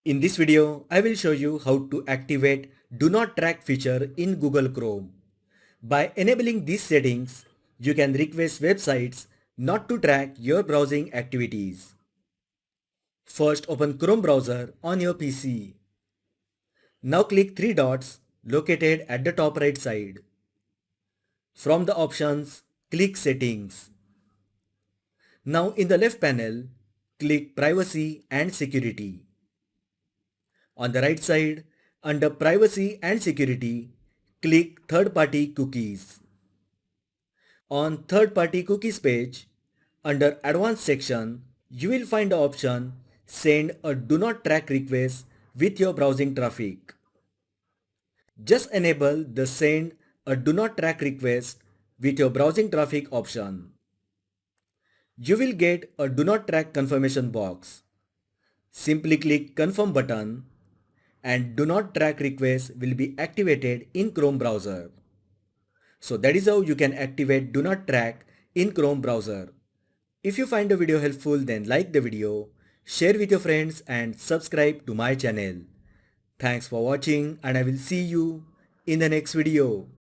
In this video, I will show you how to activate Do Not Track feature in Google Chrome. By enabling these settings, you can request websites not to track your browsing activities. First, open Chrome browser on your PC. Now click three dots located at the top right side. From the options, click Settings. Now in the left panel, click Privacy and Security. On the right side, under Privacy and Security, click Third-party cookies. On Third-party cookies page, under Advanced section, you will find the option Send a Do Not Track request with your browsing traffic. Just enable the Send a Do Not Track request with your browsing traffic option. You will get a Do Not Track confirmation box. Simply click Confirm button and Do Not Track request will be activated in Chrome browser. So that is how you can activate Do Not Track in Chrome browser. If you find the video helpful, then like the video, share with your friends and subscribe to my channel. Thanks for watching and I will see you in the next video.